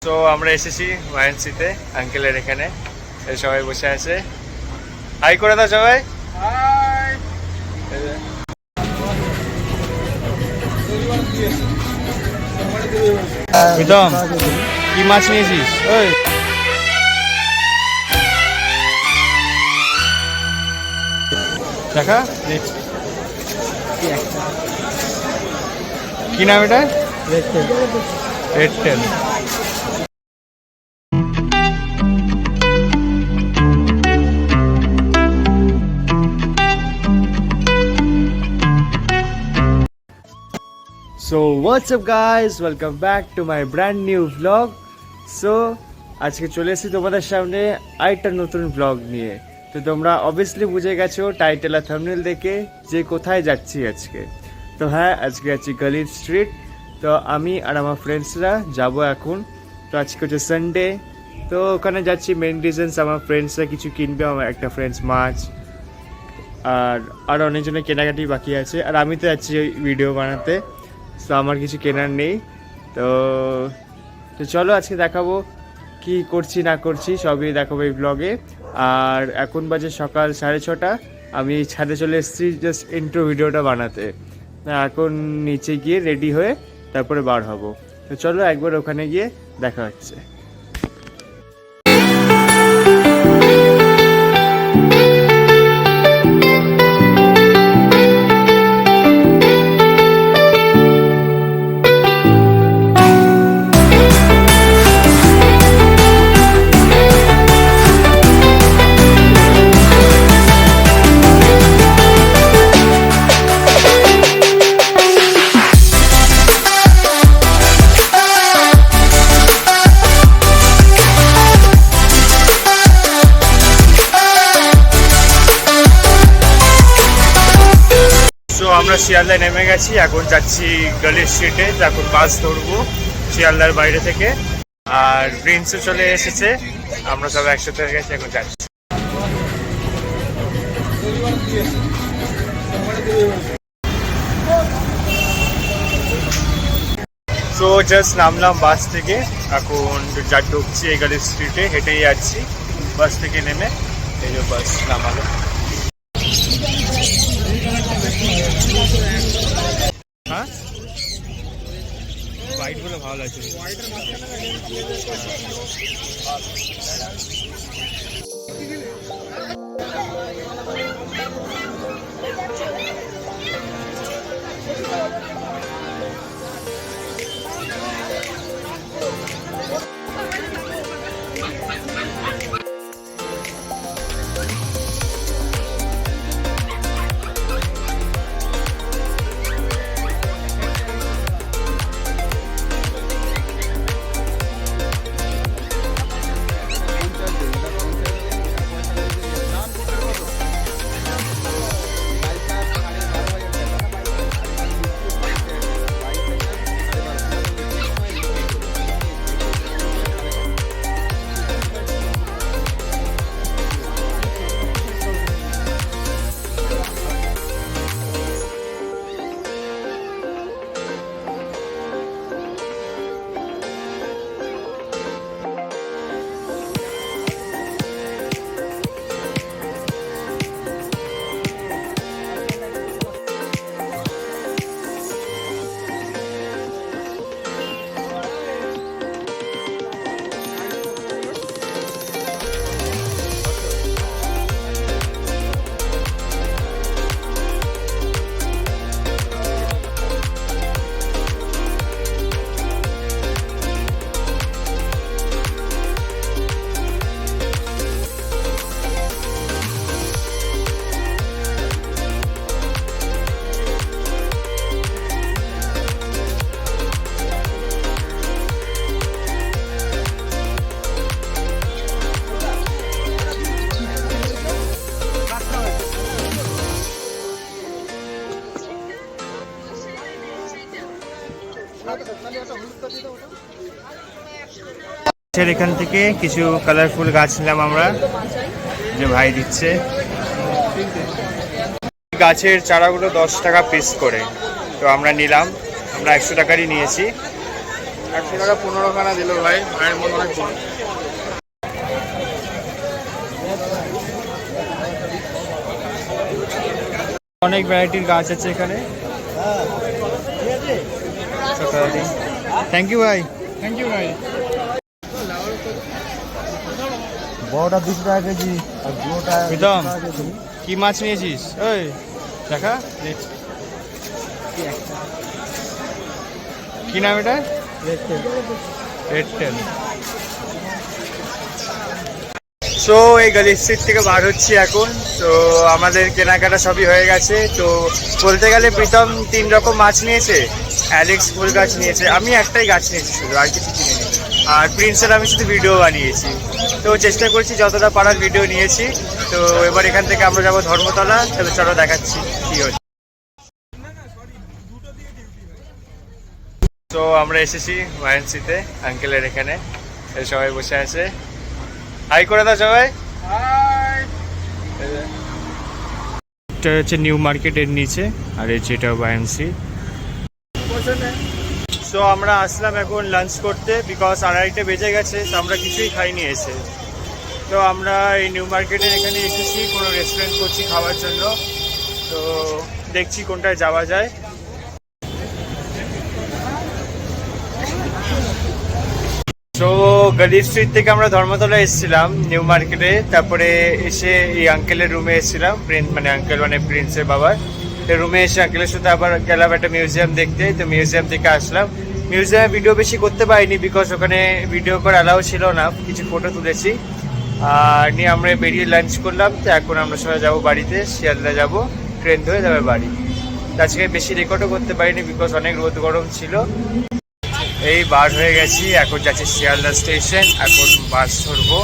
তো আমরা এসেছি মায়ানসিতে আঙ্কেলের এখানে, সবাই বসে আছে। হাই করে দাও সবাই। প্রীতম, কি মাছ নিয়েছিস? ওই দেখা, কি নাম এটা? Red tail. So what's up guys, welcome back to my brand new vlog. So আজকে চলে এসেছি তোমাদের সামনে আরেকটা নতুন vlog নিয়ে। তো তোমরা অবভিয়াসলি বুঝে গেছো টাইটেল আর থাম্বনেল দেখে যে কোথায় যাচ্ছি আজকে। তো হ্যাঁ, আজকে আছি গলির স্ট্রিট। তো আমি আর আমার ফ্রেন্ডসরা যাব এখন। তো আজকে হচ্ছে সানডে, তো ওখানে যাচ্ছি। মেন রিজনস, আমার ফ্রেন্ডসরা কিছু কিনবে, আমার একটা ফ্রেন্ডস মাছ আর অনেকজনের কেনাকাটি বাকি আছে। আর আমি তো যাচ্ছি ভিডিও বানাতে, তো আমার কিছু কেনার নেই। তো চলো আজকে দেখাবো কি করছি না করছি, সবই দেখাবো এই ব্লগে। আর এখন বাজে সকাল 6:30, আমি ছাদে চলে এসেছি জাস্ট ইন্ট্রো ভিডিওটা বানাতে। এখন নিচে গিয়ে রেডি হয়ে তারপরে বার হব। তো চলো একবার ওখানে গিয়ে দেখা হচ্ছে। আমরা শিয়ালদায় নেমে গেছি, এখন যাচ্ছি গলির স্ট্রিটে। এখন বাস ধরবো শিয়ালদার বাইরে থেকে। আর প্রিন্সও চলে এসেছে, আমরা সব একসাথে হয়ে গেছি, এখন যাচ্ছি। তো জাস্ট নামলাম বাস থেকে, এখন যা ঢুকছি এই গলির স্ট্রিটে, হেঁটেই যাচ্ছি বাস থেকে নেমে। এই যে বাস নামালো। হ্যাঁ, হোয়াইট গুলো ভালো লাগছে। এখান থেকে কিছু কালারফুল গাছ নিলাম আমরা, যে ভাই দিচ্ছে। গাছের চারাগুলো 10 টাকা পিস করে, তো আমরা নিলাম, আমরা 100 টাকারই নিয়েছি। 100 টাকা 15 খানা দিল ভাই, মায়ের মনে হয় কম। অনেক ভ্যারাইটির গাছ আছে এখানে। থ্যাংক ইউ ভাই। থ্যাংক ইউ ভাই। বড়টা 20 টাকা কেজি আর দুটোটা প্রীতম কি মাছ নিয়েছিস? ওই দেখা কি নাম এটা? Red tail. সো এই গলি স্ট্রিট থেকে বার হচ্ছি এখন। তো আমাদের কেনাকাটা সবই হয়ে গেছে। তো বলতে গেলে প্রীতম 3 রকম মাছ নিয়েছে, অ্যালেক্স ফুল গাছ নিয়েছে, আমি একটাই গাছ নিয়েছি শুধু, আর কিছু কিনিনি। আর প্রিন্সের আমি শুধু ভিডিও বানিয়েছি। তো চেষ্টা করছি যতটা পারার ভিডিও নিয়েছি। তো এবার এখান থেকে আমরা যাবো ধর্মতলা। তবে চলো দেখাচ্ছি কি হচ্ছে। তো আমরা এসেছি ওয়াইএনসিতে, আঙ্কেলের এখানে। এই সবাই বসে আছে, হাই করে দাও সবাই। এটা হচ্ছে নিউ মার্কেটের নিচে, আর এই যেটা ওয়াইএনসি। সো আমরা আসলাম এখন লাঞ্চ করতে, বিকজ 2:30 বেজে গেছে। তো আমরা কিছুই খাইনি এসে। তো আমরা এই নিউ মার্কেটের এখানে এসেছি কোনো রেস্টুরেন্ট করছি খাওয়ার জন্য। তো দেখছি কোনটায় যাওয়া যায়। তো গলি স্ট্রিট থেকে আমরা ধর্মতলা এসেছিলাম নিউ মার্কেটে। তারপরে এসে এই আঙ্কেলের রুমে এসেছিলাম, মানে আঙ্কেল মানে প্রিন্সের বাবার রুমে এসে আঙ্কেলের সাথে আবার গেলাম একটা মিউজিয়াম দেখতে। তো মিউজিয়াম থেকে আসলাম। মিউজিয়ামে ভিডিও বেশি করতে পারিনি, বিকজ ওখানে ভিডিও করা অ্যালাউ ছিল না। কিছু ফটো তুলেছি আর নিয়ে আমরা বেরিয়ে লাঞ্চ করলাম। তো এখন আমরা সবাই যাবো বাড়িতে, শিয়ালদা যাবো, ট্রেন ধরে যাবে বাড়ি। আজকে বেশি রেকর্ডও করতে পারিনি, বিকজ অনেক রোদ গরম ছিল। এই বার হয়ে গেছি, এখন যাচ্ছি শিয়ালদা স্টেশন, এখন বাস ধরবো।